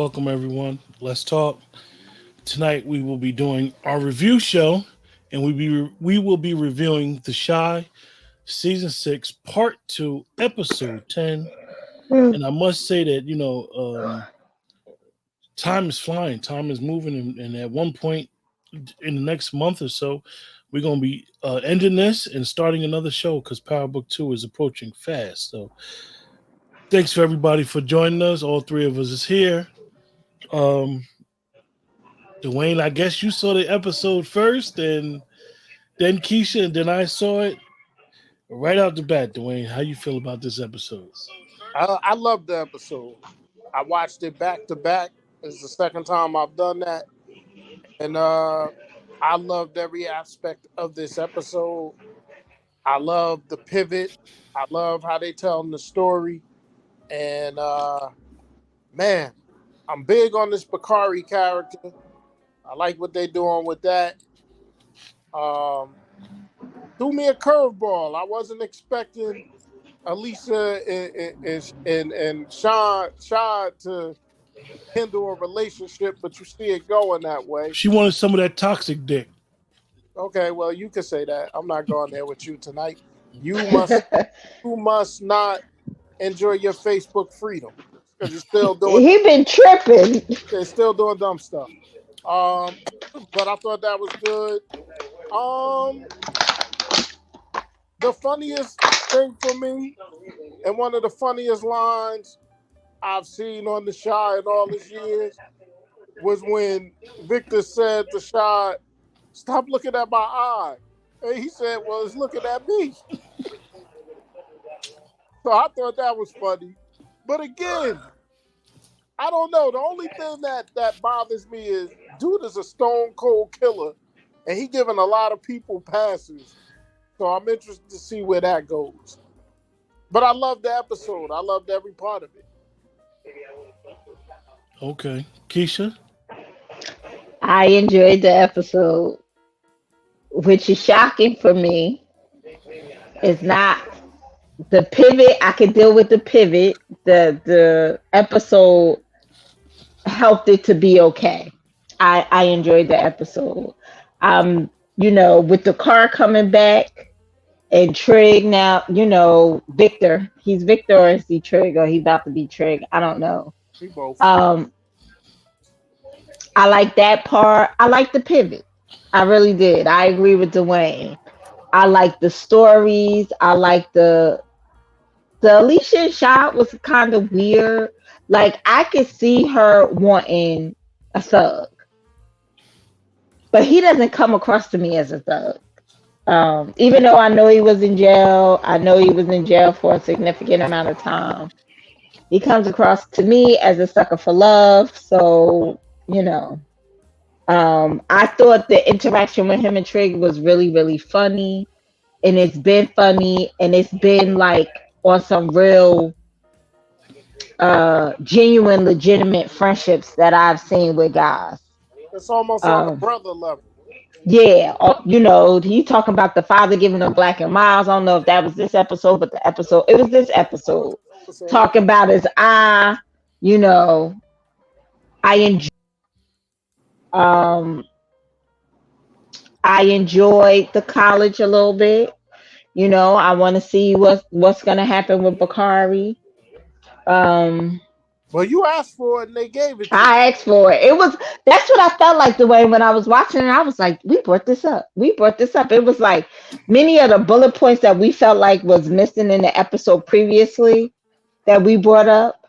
Welcome everyone. Let's talk. Tonight we will be doing our review show, and we will be reviewing The Shy season 6, part 2, episode 10. Mm. And I must say that time is flying, time is moving, and at one point in the next month or so, we're gonna be ending this and starting another show because Power Book 2 is approaching fast. So thanks for everybody for joining us. All three of us is here. Um, Dwayne, I guess you saw the episode first, and then Keisha, and then I saw it right out the bat. Dwayne, how you feel about this episode? I love the episode. I watched it back to back. It's the second time I've done that, and I loved every aspect of this episode. I love the pivot. I love how they telling the story, and man, I'm big on this Bakari character. I like what they doing with that. Um, Threw me a curveball. I wasn't expecting Alicia and Sean to handle a relationship, but you see it going that way. She wanted some of that toxic dick. Okay, well, you can say that. I'm not going there with you tonight. You must not enjoy your Facebook freedom because you're still doing. He been tripping. They're still doing dumb stuff. But I thought that was good. The funniest thing for me, and one of the funniest lines I've seen on the Shy in all these years, was when Victor said to Shy, "Stop looking at my eye." And he said, "Well, it's looking at me." So I thought that was funny. But again, I don't know. The only thing that bothers me is dude is a stone cold killer, and he giving a lot of people passes. So I'm interested to see where that goes. But I loved the episode. I loved every part of it. Okay, Keisha. I enjoyed the episode, which is shocking for me. It's not the pivot. I could deal with the pivot. The episode helped it to be okay. I enjoyed the episode. With the car coming back and Trig now, Victor. He's Victor or is he Trig or he about to be Trig? I don't know. We both. I like that part. I like the pivot. I really did. I agree with Dwayne. I like the stories. I like the Alicia shot was kind of weird. Like I could see her wanting a thug, but he doesn't come across to me as a thug. Even though I know he was in jail, I know he was in jail for a significant amount of time. He comes across to me as a sucker for love. So, I thought the interaction with him and Trig was really, really funny. And it's been funny. And it's been like on some real, genuine, legitimate friendships that I've seen with guys. It's almost on a brother level. Yeah, he talking about the father giving him Black and Miles. I don't know if that was this episode, but it was this episode. Talking about his eye, I enjoy. Um, I enjoyed the college a little bit. I want to see what's gonna happen with Bakari. Well, you asked for it and they gave it to you. I asked for it. That's what I felt like the way when I was watching it. I was like, we brought this up. We brought this up. It was like many of the bullet points that we felt like was missing in the episode previously that we brought up,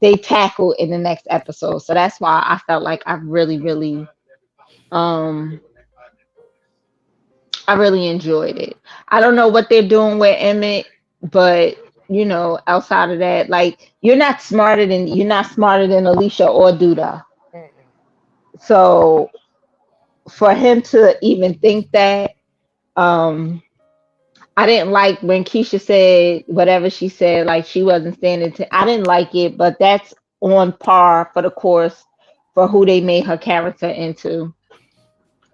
they tackled in the next episode. So that's why I felt like I really enjoyed it. I don't know what they're doing with Emmett, but outside of that, like you're not smarter than Alicia or Duda. So for him to even think that, I didn't like when Keisha said whatever she said, like she wasn't standing to. I didn't like it, but that's on par for the course for who they made her character into.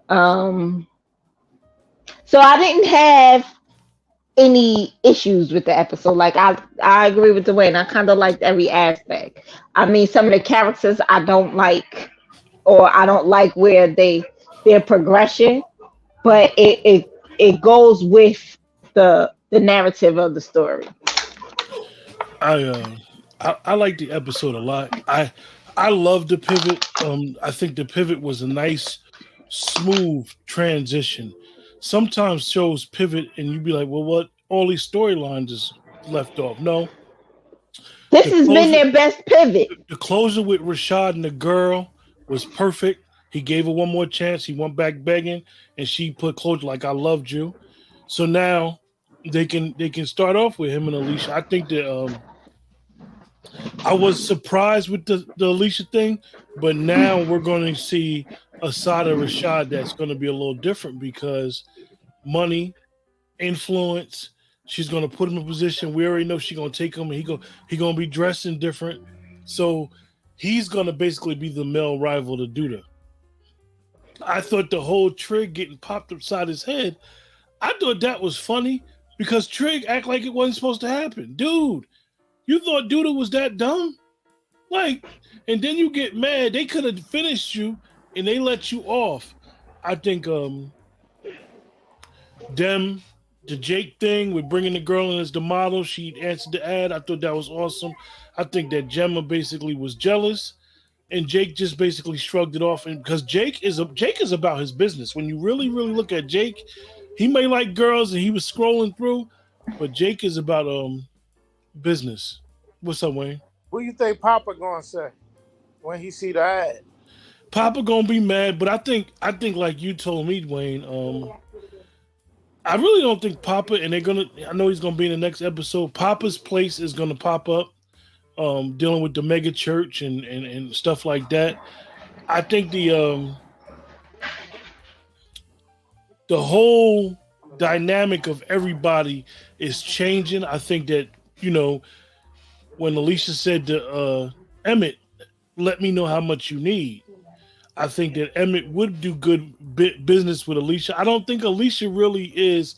So I didn't have any issues with the episode. Like I agree with Dwayne. I kind of liked every aspect. I mean, some of the characters I don't like, or I don't like where their progression, but it goes with the narrative of the story. I uh I like the episode a lot. I love the pivot. I think the pivot was a nice, smooth transition. Sometimes shows pivot and you be like, well, what? All these storylines is left off. No, This the has been closure, their best pivot. the closure with Rashad and the girl was perfect. He gave her one more chance. He went back begging, and she put closure like I loved you. So now they can start off with him and Alicia. I think that I was surprised with the Alicia thing, but now we're going to see a side of Rashad that's going to be a little different because money, influence. She's going to put him in a position. We already know she's going to take him, and he going to be dressing different. So he's going to basically be the male rival to Duda. I thought the whole Trig getting popped upside his head, I thought that was funny because Trig act like it wasn't supposed to happen. Dude, you thought Duda was that dumb? Like, and then you get mad. They could have finished you and they let you off. I think them, the Jake thing with bringing the girl in as the model, she answered the ad. I thought that was awesome. I think that Gemma basically was jealous and Jake just basically shrugged it off. And because Jake is about his business. When you really, really look at Jake, he may like girls and he was scrolling through, but Jake is about business. What's up, Wayne? What do you think Papa gonna say when he see the ad? Papa gonna be mad, but I think like you told me, Wayne. I really don't think Papa, and they're gonna. I know he's gonna be in the next episode. Papa's place is gonna pop up, dealing with the mega church and stuff like that. I think the whole dynamic of everybody is changing. I think that when Alicia said to Emmett, "Let me know how much you need." I think that Emmett would do good business with Alicia. I don't think Alicia really is.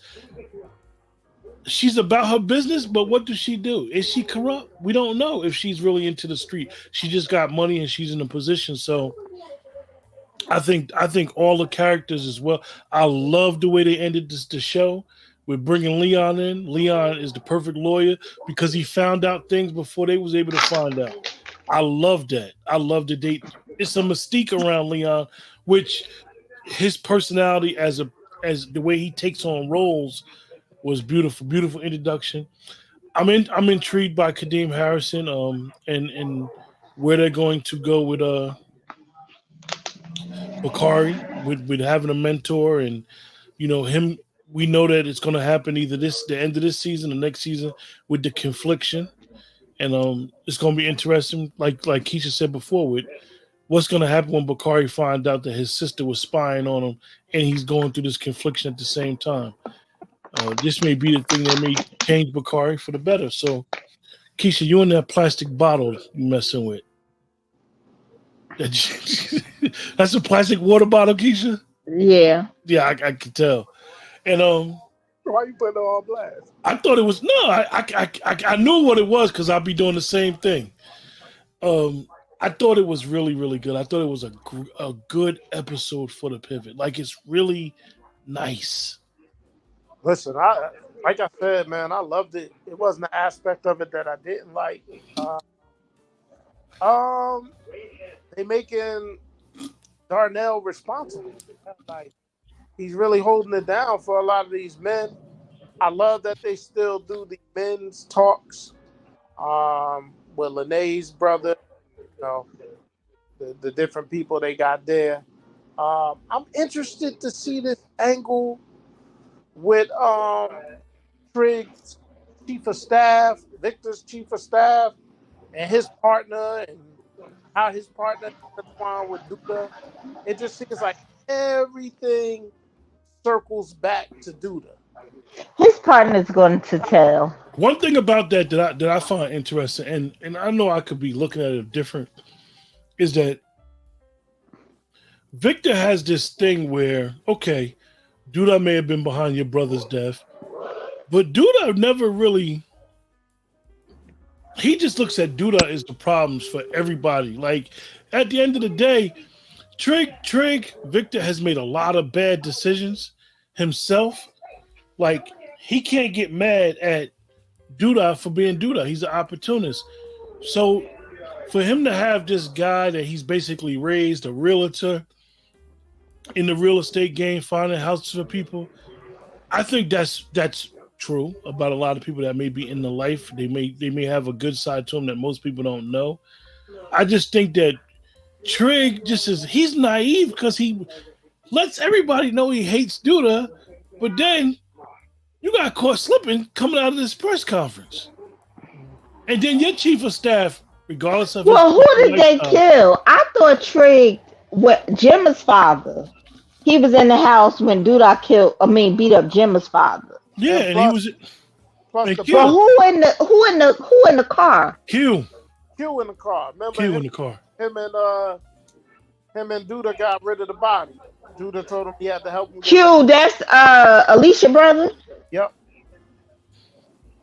She's about her business, but what does she do? Is she corrupt? We don't know if she's really into the street. She just got money and she's in a position. So I think all the characters as well. I love the way they ended the show with bringing Leon in. Leon is the perfect lawyer because he found out things before they was able to find out. I love that. I love the date. It's a mystique around Leon, which his personality as the way he takes on roles was beautiful. Beautiful introduction. I'm intrigued by Kadeem Harrison and where they're going to go with Bakari with having a mentor and him. We know that it's going to happen either the end of this season or next season with the confliction, and it's going to be interesting. Like Keisha said before, with what's going to happen when Bakari finds out that his sister was spying on him and he's going through this confliction at the same time. This may be the thing that may change Bakari for the better. So, Keisha, you in that plastic bottle you messing with. That's a plastic water bottle, Keisha? Yeah. Yeah, I can tell. And Why you putting it on blast? I thought it was I knew what it was because I'll be doing the same thing. I thought it was really, really good. I thought it was a good episode for the pivot. Like it's really nice. Listen, like I said, man, I loved it. It wasn't an aspect of it that I didn't like. They making Darnell responsible. Like he's really holding it down for a lot of these men. I love that they still do the men's talks with Lene's brother, the different people they got there. I'm interested to see this angle with Trig's chief of staff, Victor's chief of staff, and his partner, and how his partner intertwined with Duda. It just seems like everything circles back to Duda. His partner's going to tell. One thing about that I find interesting, and I know I could be looking at it different, is that Victor has this thing where, okay, Duda may have been behind your brother's death, But Duda never really. He just looks at Duda as the problems for everybody. Like at the end of the day, Trig, Victor has made a lot of bad decisions himself. Like he can't get mad at Duda for being Duda. He's an opportunist. So for him to have this guy that he's basically raised, a realtor in the real estate game, finding houses for people, I think that's true about a lot of people that may be in the life. They may have a good side to them that most people don't know. I just think that Trig he's naive because he lets everybody know he hates Duda, but then you got caught slipping coming out of this press conference. And then your chief of staff, regardless of Well, who did they kill? I thought Trig, Gemma's father. He was in the house when Duda beat up Gemma's father. Yeah, and he was. Plus and the Q. But who in the car? Q in the car. Remember in the car. Him and Duda got rid of the body. Duda told him he had to help him. Q, that's Alicia brother? Yep.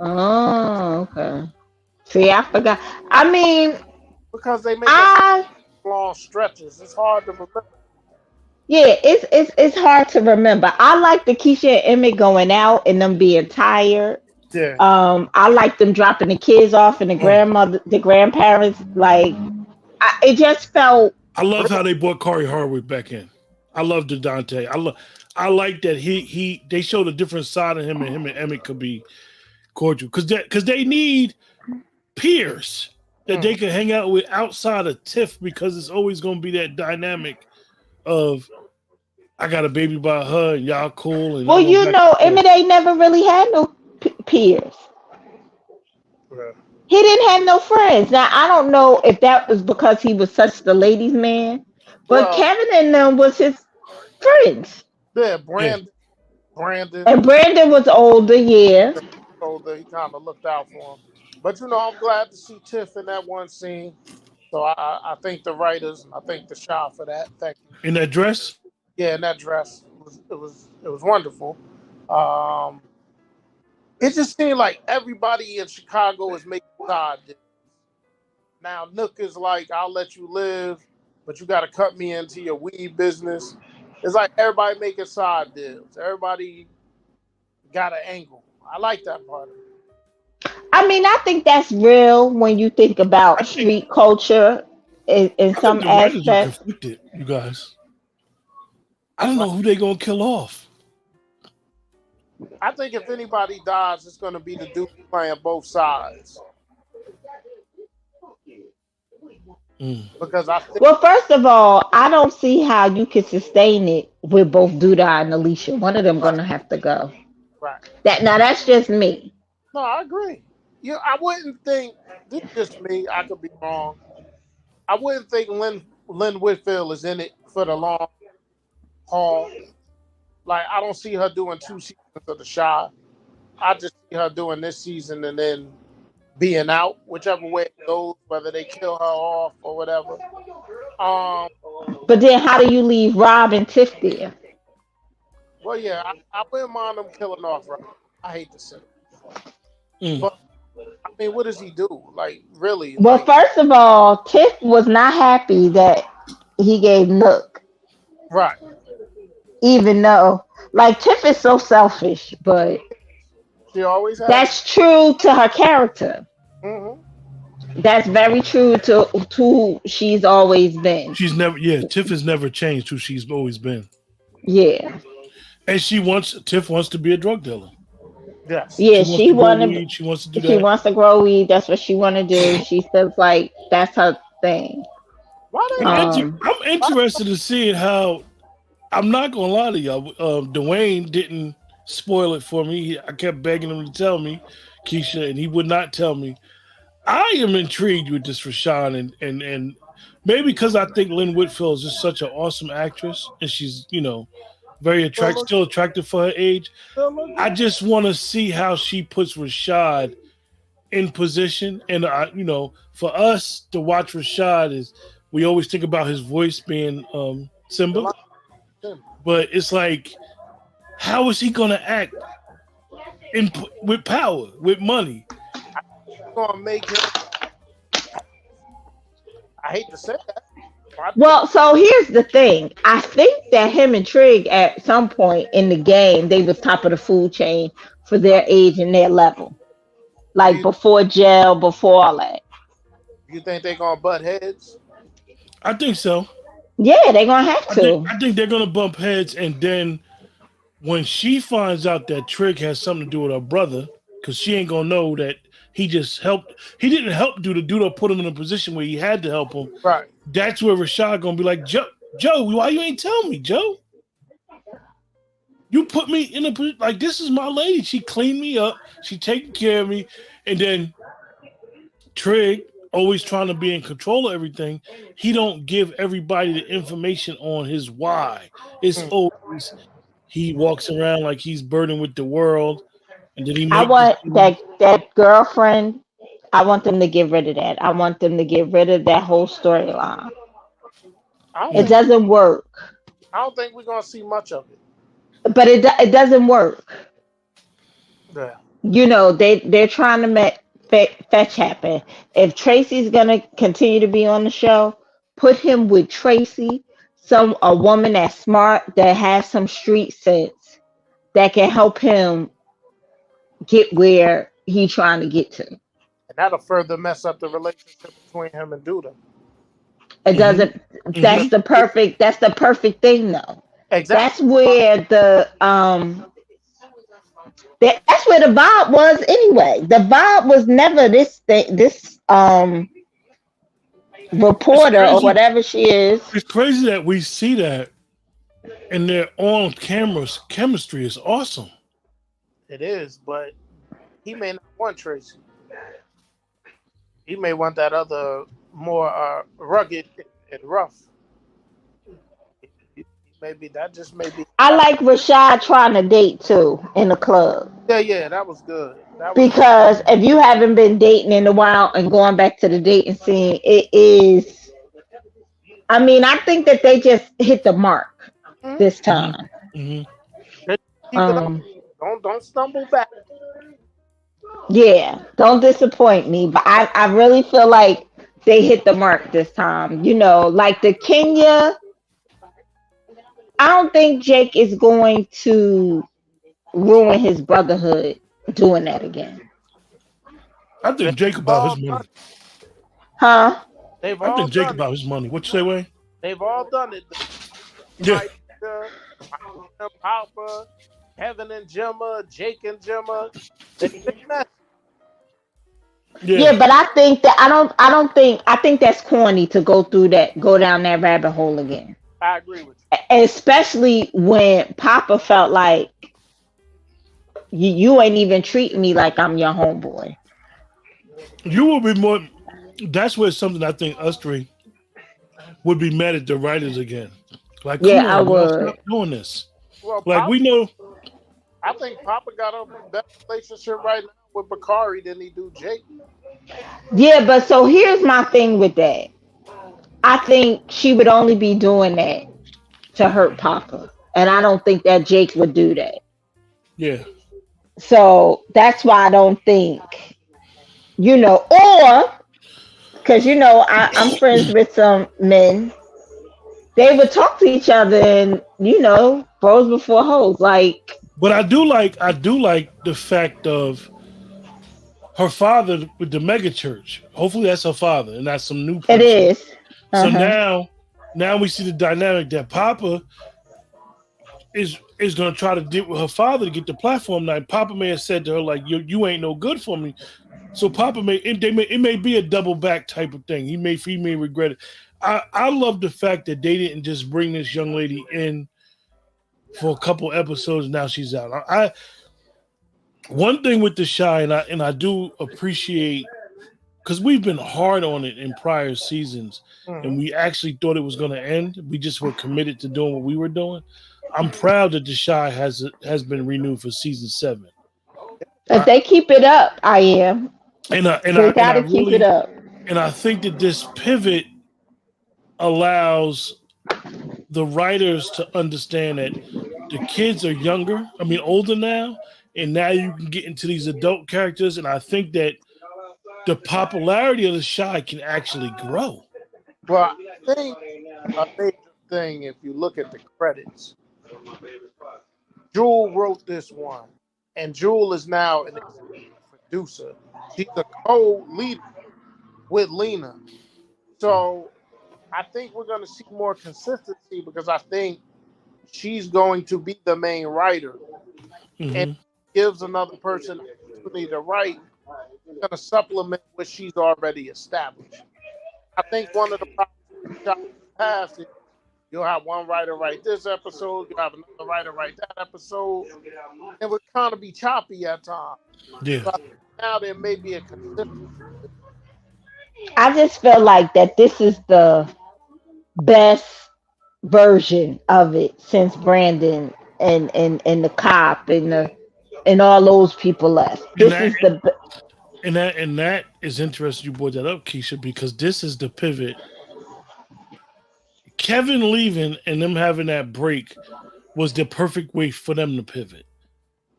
Oh, okay. See, I forgot. I mean, because they make long stretches. It's hard to remember. Yeah, it's hard to remember. I like the Keisha and Emmett going out and them being tired. Yeah. I like them dropping the kids off and the grandparents. Like, it just felt. I love how they brought Corey Hardwick back in. I love the Dante. I like that they showed a different side of him, and him and Emmett could be cordial because they need peers that they can hang out with outside of Tiff, because it's always going to be that dynamic of I got a baby by her and y'all cool. And well, Emmett ain't never really had no peers. Yeah. He didn't have no friends. Now I don't know if that was because he was such the ladies' man, but Kevin and them was his friends. Yeah, Brandon. And Brandon was older, yeah. Older, he kind of looked out for him. But I'm glad to see Tiff in that one scene. So I thank the writers. I thank the shop for that. Thank you. In that dress? Yeah, in that dress. It was wonderful. It just seemed like everybody in Chicago is making side deals. Now Nook is like, I'll let you live, but you got to cut me into your weed business. It's like everybody making side deals. Everybody got an angle. I like that part of it. I mean, I think that's real when you think about street culture in some aspects. Conflicted, you guys. I don't know who they gonna kill off. I think if anybody dies, it's gonna be the dude playing both sides. Because well, first of all, I don't see how you can sustain it with both Duda and Alicia. One of them gonna have to go. Right. That's just me. No, I agree. I wouldn't think, this is just me, I could be wrong. I wouldn't think Lynn Whitfield is in it for the long haul. Like, I don't see her doing 2 seasons of The Chi. I just see her doing this season and then being out, whichever way it goes, whether they kill her off or whatever. But then how do you leave Rob and Tiff there? Well, yeah, I wouldn't mind them killing off Rob. I hate to say it. But I mean, what does he do? Like, really? Well, first of all, Tiff was not happy that he gave Nook. Right. Even though, like, Tiff is so selfish, but she always has. That's true to her character. Mm-hmm. That's very true to who she's always been. Tiff has never changed who she's always been. Yeah. And Tiff wants to be a drug dealer. Yes. Yeah, she wants to do that. She wants to grow weed. That's what she want to do. She says like that's her thing. I'm interested in seeing how. I'm not gonna lie to y'all. Dwayne didn't spoil it for me. I kept begging him to tell me, Keisha, and he would not tell me. I am intrigued with this Rashawn, and maybe because I think Lynn Whitfield is just such an awesome actress, and she's very still attractive for her age. I just want to see how she puts Rashad in position. And for us to watch Rashad is we always think about his voice being Simba, but it's like, how is he gonna act with power, with money. Gonna make him. I hate to say that. Well, so here's the thing. I think that him and Trig at some point in the game, they was top of the food chain for their age and their level. Do Like you, before jail, before all that. you think they're gonna butt heads? I think so. Yeah, they're gonna have to. I think they're gonna bump heads, and then when she finds out that Trig has something to do with her brother, because she ain't gonna know that he just helped. He didn't help do the dude or put him in a position where he had to help him. Right. That's where Rashad gonna be like, Joe, why you ain't tell me, Joe? You put me in a position like this is my lady. She cleaned me up. She taking care of me, and then Trig always trying to be in control of everything. He don't give everybody the information on his why. It's always he walks around like he's burdened with the world, and then he I make want decisions. that girlfriend. I want them to get rid of that. I want them to get rid of that whole storyline. I don't It think. doesn't work. I don't think we're gonna see much of it. But it doesn't work. Yeah. You know, they're trying to make fetch happen. If Tracy's gonna continue to be on the show, put him with Tracy, a woman that's smart, that has some street sense, that can help him get where he's trying to get to. And that'll further mess up the relationship between him and Duda. It Mm-hmm. doesn't. That's the perfect. That's the perfect thing, though. That's Exactly. where that's where the vibe was anyway. The vibe was never this thing. This It's reporter or crazy. whatever she is. It's crazy that we see that, and their on cameras chemistry is awesome. It is, but he may not want Tracy. He may want that other more rugged and rough. Maybe that just may be. I like Rashad trying to date too in the club, Yeah, that was good. That was good. because if you haven't been dating in a while and going back to the dating scene, it is. I mean, I think that they just hit the mark Mhm. this Mm-hmm. time. Mm-hmm. Just keep it up. Um, Don't stumble back. yeah, don't disappoint me, but I really feel like they hit the mark this time. You know, like the Kenya. I don't think Jake is going to ruin his brotherhood doing that again. I They've think Jake about his all done. money. Huh? They've I all think Jake done it. about his money. What you say, Wayne? They've all done it. Yeah. Mike and Papa, Kevin and Gemma, Jake and Gemma. They've been messy. Yeah. Yeah, but I think that's corny to go down that rabbit hole again. I agree with Especially when Papa felt like you ain't even treating me like I'm your homeboy. You will be more. That's where something I think us three would be mad at the writers again. Like, come Yeah, I on, y'all, would. stop doing this. you. Well, Like, we know. I think Papa got a better relationship right now with Bakari than he do Jake. Yeah, but so here's my thing with that. I think she would only be doing that to hurt Papa. And I don't think that Jake would do that. Yeah. So that's why I don't think, or because, I'm friends with some men, they would talk to each other and, bros before hoes. Like, But I do like the fact of her father with the mega church. Hopefully that's her father and not some new person. it is. So Uh-huh. now we see the dynamic that Papa is going to try to deal with her father to get the platform. Now Papa may have said to her like, "You ain't no good for me." So Papa it may be a double back type of thing. He may regret it. I love the fact that they didn't just bring this young lady in for a couple episodes. Now she's out. One thing with the Shy, and I do appreciate, because we've been hard on it in prior seasons, and we actually thought it was going to end. We just were committed to doing what we were doing. I'm proud that the Shy has been renewed for season 7. If they keep it up, I am. And They got I to keep it really, up. and I think that this pivot allows the writers to understand that the kids are older now, and now you can get into these adult characters, and I think that the popularity of the Shy can actually grow. Well, I think a major thing, if you look at the credits, Jewel wrote this one, and Jewel is now an executive producer. She's a co-leader with Lena. So I think we're going to see more consistency because I think she's going to be the main writer and Hmm. gives another person opportunity to write, going to supplement what she's already established. I think one of the problems with the shop in the past is you'll have one writer write this episode, you'll have another writer write that episode, and it would kind of be choppy at times. Yeah, So I think now there may be a consistency. I just feel like that this is the best version of it since Brandon and the cop and all those people left. and This that is the and that is interesting. You brought that up, Keisha, because this is the pivot. Kevin leaving and them having that break was the perfect way for them to pivot.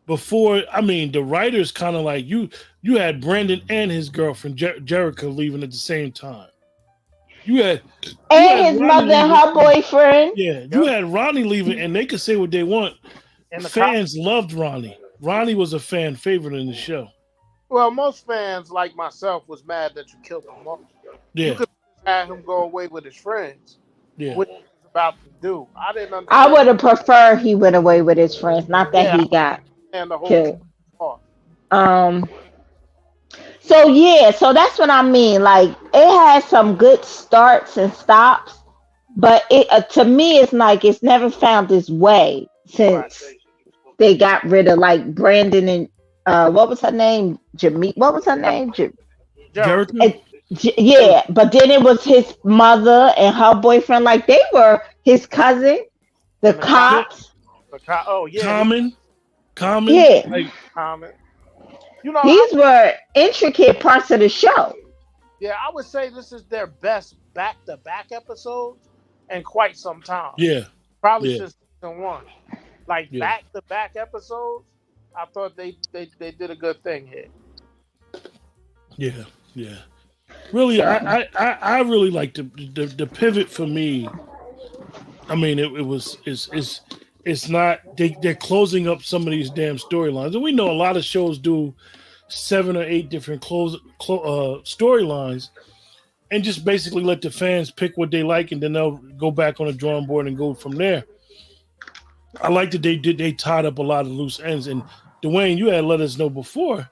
Before, I mean, the writers kind of like you had Brandon and his girlfriend Jerica leaving at the same time. You had you and had his Ronnie mother and leaving. her boyfriend. Yeah, you Yep. had Ronnie leaving, and they could say what they want. And the cop, Fans loved Ronnie. Ronnie was a fan favorite in the show. well, most fans like myself was mad that you killed him off. You Yeah, could have him go away with his friends, yeah, which he was about to do. I didn't I understand. would have preferred he went away with his friends, not that Yeah, he got I understand the whole killed. killing off. Um. So yeah, so that's what I mean. Like it has some good starts and stops, but it to me it's like it's never found its way Right. since they got rid of like Brandon and what was her name? Jimmy. What was her name? Jericho Jericho. And, yeah, but then it was his mother and her boyfriend. Like they were his cousin. The and the cop, Yeah, cops. oh yeah, his Common, Yeah, like comment. You know, these were intricate parts of the show. I would say this is their best back-to-back episodes in quite some time. yeah, Probably yeah, since season one. Like yeah, back-to-back episodes, I thought they did a good thing here. yeah, yeah. Really, I really like the pivot for me. I mean, it was it's not they're closing up some of these damn storylines, and we know a lot of shows do 7 or 8 different storylines, and just basically let the fans pick what they like, and then they'll go back on the drawing board and go from there. I like that they tied up a lot of loose ends, and Dwayne, you had let us know before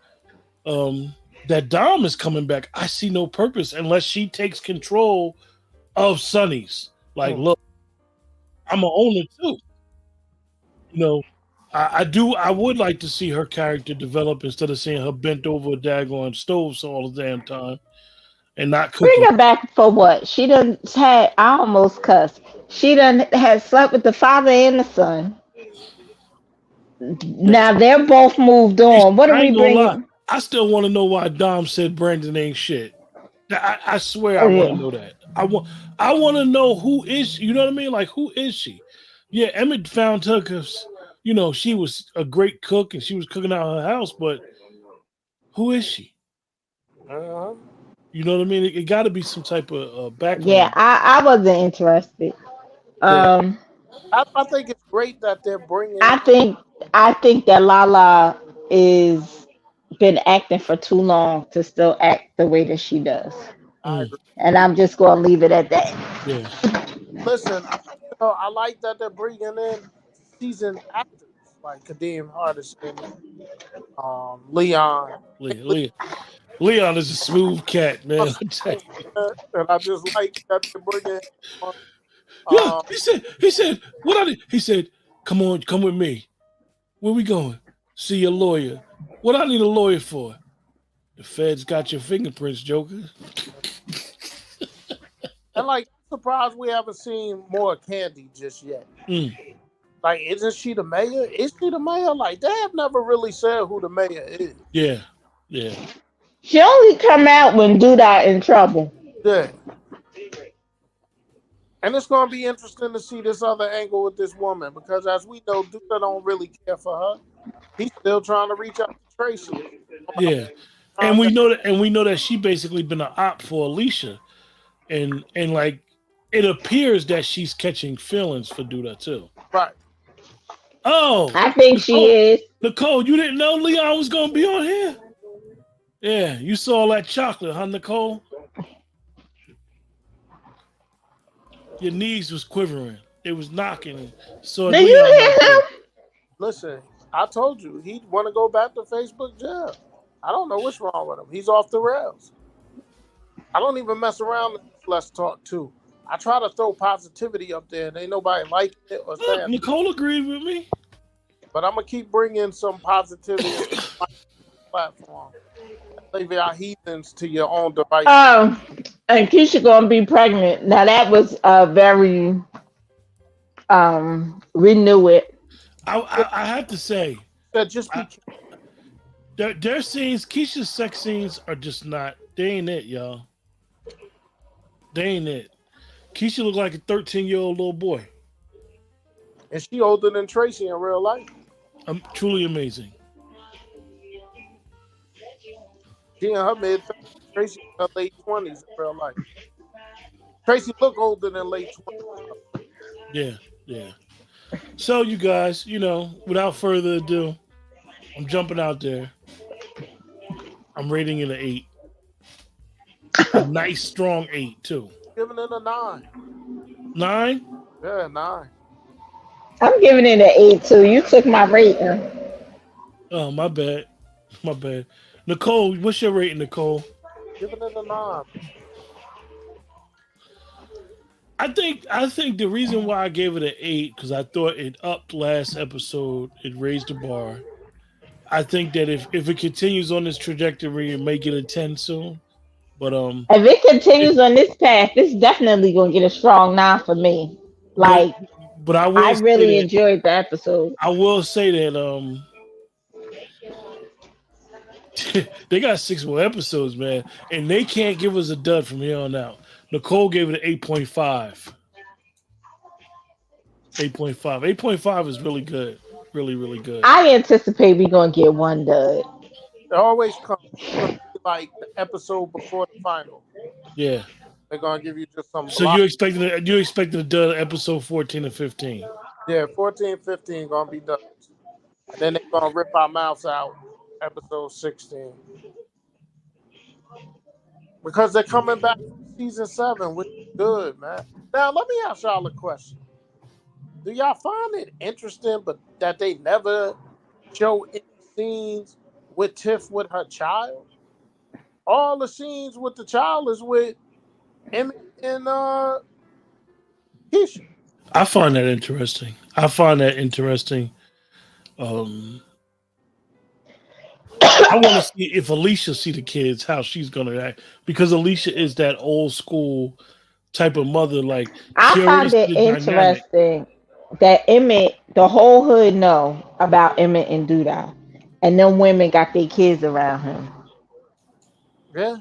that Dom is coming back. I see no purpose unless she takes control of Sonny's. Like, Mm. look, I'm an owner too. You know, I would like to see her character develop instead of seeing her bent over a daggone stove so all the damn time and not Bring cooking. her back for what? She done had. I almost cussed. She done had slept with the father and the son. Now they're both moved on. What are I we ain't gonna lie. bringing? I still want to know why Dom said Brandon ain't shit. I swear I Oh want to yeah. know that. I want to know who is she. You know what I mean? Like who is she? Yeah, Emmett found her because she was a great cook and she was cooking out her house. But who is she? Uh-huh. You know what I mean? It got to be some type of Yeah, background. I wasn't interested. Yeah, Um, I think it's great that they're bringing. I think I think that Lala is been acting for too long to still act the way that she does, I Mm, agree. and I'm just gonna leave it at that. yeah, Listen, I like that they're bringing in seasoned actors like Kadeem Hardison, Leon. Leon. Leon is a smooth cat, man. I tell you. And I just like that they're bringing on. Yeah, Uh, he said, what I did? He said, come on, come with me. Where we going? See a lawyer. What I need a lawyer for? The feds got your fingerprints, Joker. and like, I'm surprised we haven't seen more Candy just yet. Mm, Like, isn't she the mayor? Is she the mayor? Like, they have never really said who the mayor is. yeah, yeah, She only come out when Duda in trouble. Yeah. And it's going to be interesting to see this other angle with this woman because, as we know, Duda don't really care for her. He's still trying to reach out to Tracy about Yeah, and contact. we know that she basically been an op for Alicia, and like it appears that she's catching feelings for Duda too. Right. Oh, I think she Nicole, is. Nicole, you didn't know Leon was gonna be on here? Yeah, you saw that chocolate, huh, Nicole? Your knees was quivering. It was knocking. So Do Leon you out hear there. him? Listen, I told you he'd want to go back to Facebook jail. I don't know what's wrong with him. He's off the rails. I don't even mess around in this Let's Talk too. I try to throw positivity up there, and ain't nobody liking it or Look, saying. Nicole agreed with me. But I'm gonna keep bringing some positivity to my platform. Leave our heathens to your own devices. And Keisha gonna be pregnant. Now that was a very renew it. I have to say, Said just I, be careful. their scenes, Keisha's sex scenes are just not. They ain't it, y'all. They ain't it. Keisha look like a 13-year-old little boy. And she older than Tracy in real life. Truly amazing. She in her mid 30s. Tracy in her late 20s in real life. Tracy look older than late 20s. Yeah, yeah. So you guys, without further ado, I'm jumping out there. I'm rating it an 8. A nice strong 8 too. Giving it a 9. 9? Yeah, 9. I'm giving it an 8 too. You took my rating. Oh, my bad. My bad. Nicole, what's your rating, Nicole? Giving it a 9. I think the reason why I gave it an 8 because I thought it upped last episode. It raised the bar. I think that if it continues on this trajectory, it may get a 10 soon. But If it continues on this path, it's definitely gonna get a strong 9 for me. but Like but I I will say really that enjoyed the episode. they got 6 more episodes, man, and they can't give us a dud from here on out. Nicole gave it an 8.5. 8.5. 8.5 is really good. Really, really good. I anticipate we gonna get one dud. It always comes. It's gonna be like the episode before the final. Yeah. They're gonna give you just some So block. you expecting a dud episode 14 and 15. Yeah, 14, 15 gonna be done. And then they're gonna rip our mouths out episode 16. Because they're coming back from season 7, which is good, man. Now let me ask y'all a question. Do y'all find it interesting but that they never show any scenes with Tiff with her child? All the scenes with the child is with Emmett and Keisha. I find that interesting. Um, I want to see if Alicia see the kids, how she's gonna act, because Alicia is that old school type of mother. Like I she already find see it the dynamic. interesting that Emmett, the whole hood know about Emmett and Duda, and them women got their kids around him. Yeah.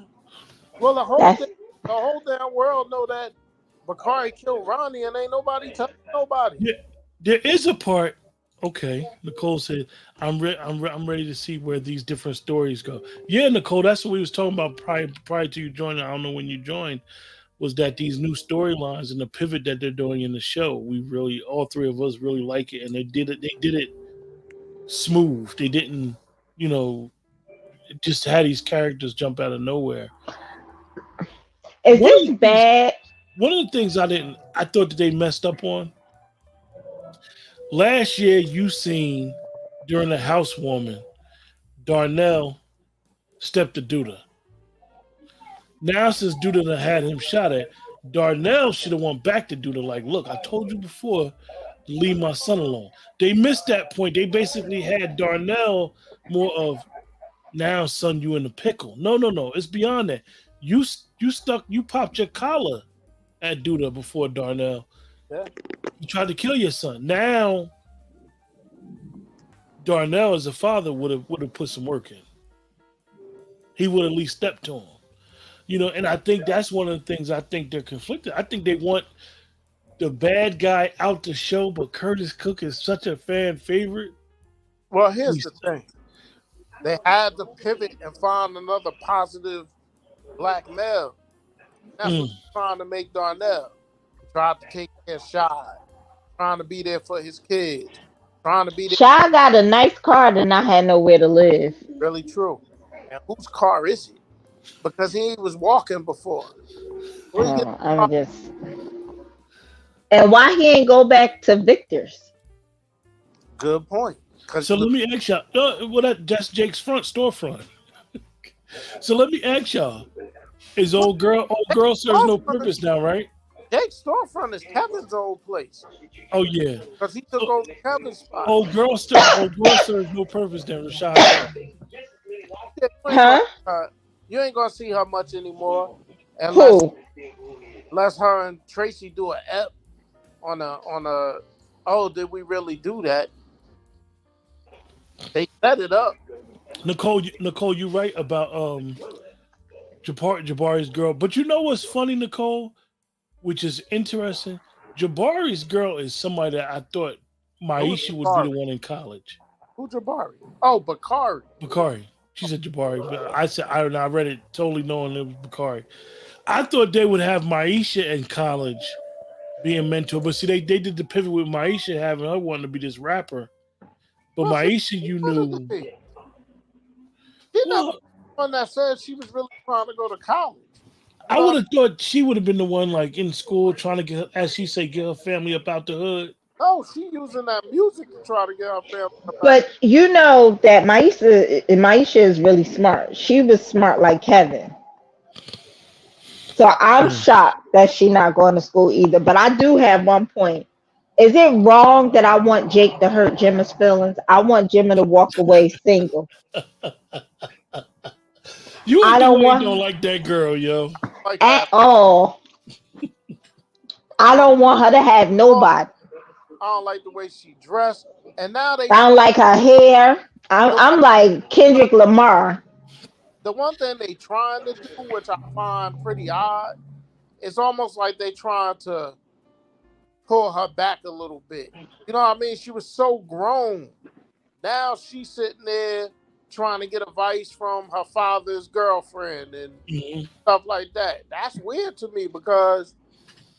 Well, That's the whole damn world know that Bakari killed Ronnie, and ain't nobody telling nobody. Yeah, there is a part. Okay, Nicole said, I'm ready to see where these different stories go." Yeah, Nicole, that's what we was talking about prior to you joining. I don't know when you joined. Was that these new storylines and the pivot that they're doing in the show? We really, all three of us, really like it, and they did it. They did it smooth. They didn't, you know, just had these characters jump out of nowhere. is One of this the things, bad? I thought that they messed up on last year. You seen during the housewarming, Darnell stepped to Duda. Now since Duda done had him shot at, Darnell should have went back to Duda. Like, look, I told you before to leave my son alone. They missed that point. They basically had Darnell more of, now, son, you in the pickle. No, no, no. It's beyond that. You popped your collar at Duda before Darnell. Yeah. You tried to kill your son. Now Darnell as a father would have put some work in. He would at least step to him. And I think that's one of the things I think they're conflicted. I think they want the bad guy out the show, but Curtis Cook is such a fan favorite Well, here's Please. the thing. They had to pivot and find another positive black male. That's what Mm. they're trying to make Darnell. Tried to take care of Shy, trying to be there for his kids, trying to be there. Shy got a nice car and I had nowhere to live. Really true. And whose car is it? Because he was walking before. Where he get the car? I'm just. And why he ain't go back to Victor's? Good point. Because So let me ask y'all. That's Jake's front storefront. So let me ask y'all: Is old girl serves no purpose now, right? Jake's storefront is Kevin's old place. Oh yeah. Because he took So over Kevin's spot. old girl serves no purpose then. Rashad said. Yeah, Huh? you ain't gonna see her much anymore, unless Who? unless her and Tracy do a ep on a. Oh, did we really do that? They set it up. Nicole, you right about Jabari's girl. But you know what's funny, Nicole? Which is interesting. Jabari's girl is somebody that I thought Who's Maisha would be the Jabari? one in college. Who Jabari? Oh, Bakari. Bakari. She said Jabari, but I read it totally knowing it was Bakari. I thought they would have Maisha in college being mentored, but see, they did the pivot with Maisha having her wanting to be this rapper. But Well, she Maisha, you wanted to knew. be. She never Well, one that said she was really trying to go to college. You I know, would have thought she would have been the one like in school trying to get, as she say, get her family up out the hood. no, she using that music to try to get her family about. But you know that Maisha is really smart. She was smart like Kevin. So Uh, I'm Mm. shocked that she not going to school either. But I do have one point. Is it wrong that I want Jake to hurt Gemma's feelings? I want Gemma to walk away single. You I and don't Dwayne don't want like that girl, yo. like at that. all. I don't want her to have nobody. I don't like the way she dressed. And now they I don't like her hair. I'm, the I'm like Kendrick Lamar. the one thing they trying to do, which I find pretty odd, it's almost like they trying to pull her back a little bit. You know what I mean? She was so grown. Now she's sitting there trying to get advice from her father's girlfriend and Mhm. stuff like that. That's weird to me because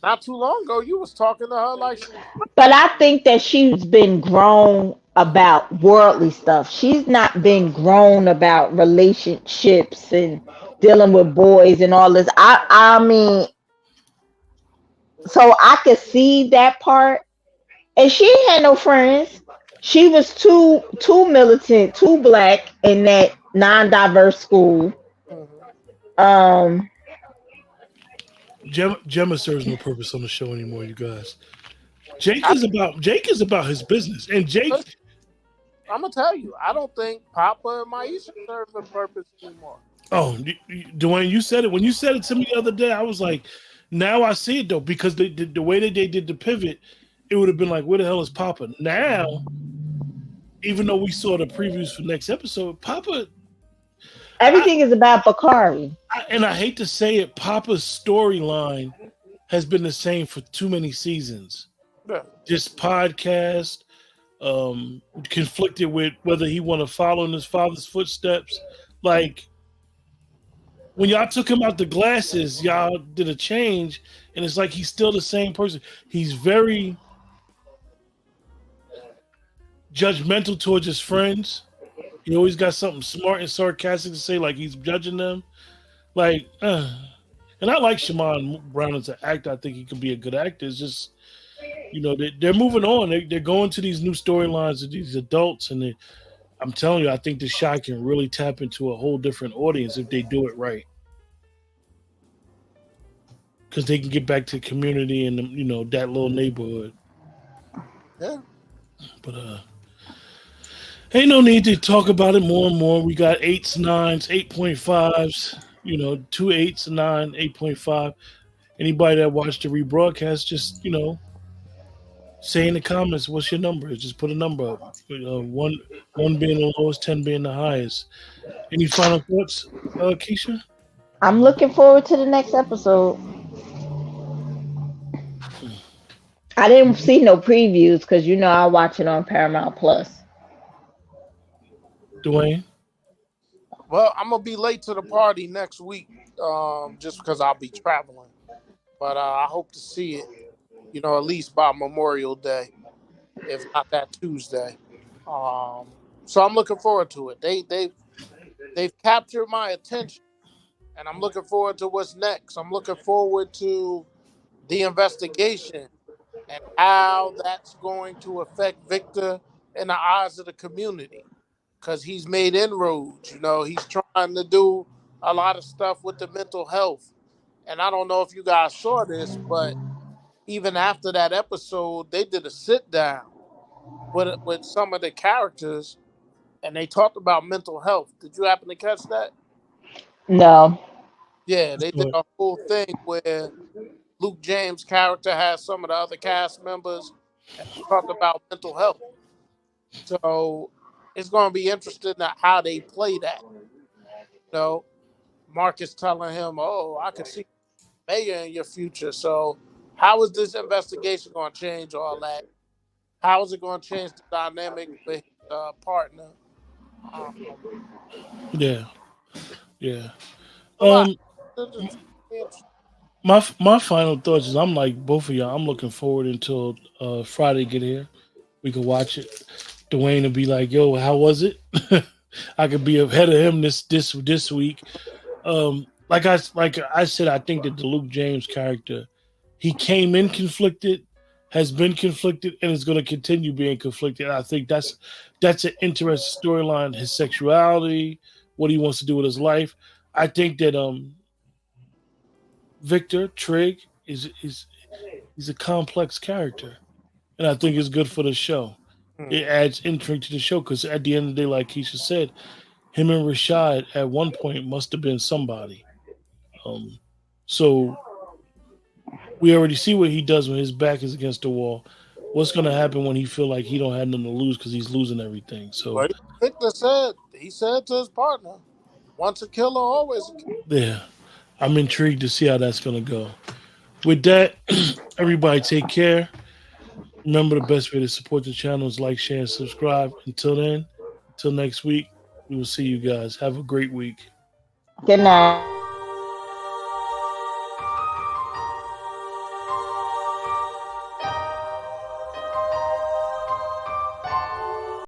not too long ago you was talking to her like she was But I think that she's been grown about worldly stuff. She's not been grown about relationships and dealing with boys and all this. I mean, so I could see that part. And she ain't had no friends. She was too militant, too black in that non-diverse school. Mhm. Um, Gemma serves no purpose on the show anymore, you guys. I, Jake is about his business, and Jake. I'm gonna tell you, I don't think Papa and Maisha serve a purpose anymore. Oh, Dwayne, you said it when you said it to me the other day. I was like, now I see it though, because the way that they did the pivot, it would have been like, where the hell is Papa now? Even though we saw the previews for next episode, Papa, I, everything is about Bakari. and I hate to say it, Papa's storyline has been the same for too many seasons. Yeah. This podcast, conflicted with whether he want to follow in his father's footsteps. Like when y'all took him out the glasses, y'all did a change, and it's like he's still the same person. He's very judgmental towards his friends. He always got something smart and sarcastic to say, like he's judging them. Like, and I like Shaman Brown as an actor. I think he could be a good actor. It's just, they're moving on. They're going to these new storylines with these adults, and I'm telling you, I think the Shy can really tap into a whole different audience if they do it right. Because they can get back to the community and that little neighborhood. Yeah. But ain't no need to talk about it more and more. We got 8s, 9s, 8.5s. 2 8s, 9, 8.5. Anybody that watched the rebroadcast, just say in the comments what's your number. Just put a number up. One being the lowest, 10 being the highest. Any final thoughts, Keisha? I'm looking forward to the next episode. I didn't see no previews because I watch it on Paramount Plus. Dwayne. Well, I'm gonna be late to the party next week, just because I'll be traveling. But I hope to see it, at least by Memorial Day, if not that Tuesday. Um, so I'm looking forward to it. They've captured my attention, and I'm looking forward to what's next. I'm looking forward to the investigation and how that's going to affect Victor in the eyes of the community, because he's made inroads. He's trying to do a lot of stuff with the mental health. And I don't know if you guys saw this, but even after that episode, they did a sit down with some of the characters, and they talked about mental health. Did you happen to catch that? No. Yeah, they did a whole thing where Luke James' character has some of the other cast members and talked about mental health. So it's going to be interesting at how they play that. You know, Marcus telling him, "Oh, I could see mayor in your future." So how is this investigation going to change all that? How is it going to change the dynamic with his partner? Um, Yeah, yeah. a lot. Um, It's interesting. my final thoughts is I'm like both of y'all. I'm looking forward until Friday get here. We can watch it. Dwayne will be like, "Yo, how was it?" I could be ahead of him this week. Like I said, I think that the Luke James character, he came in conflicted, has been conflicted, and is going to continue being conflicted. I think that's an interesting storyline. His sexuality, what he wants to do with his life. I think that Victor Trigg is he's a complex character, and I think it's good for the show. Hmm. It adds intrigue to the show because at the end of the day, like Keisha said, him and Rashad at one point must have been somebody. Um, so we already see what he does when his back is against the wall. What's going to happen when he feel like he don't have nothing to lose because he's losing everything? So But Victor said, he said to his partner, "Once a killer, always a killer." yeah, I'm intrigued to see how that's going to go. With that, everybody take care. Remember, the best way to support the channel is like, share, and subscribe. Until then, until next week, we will see you guys. Have a great week. Good night.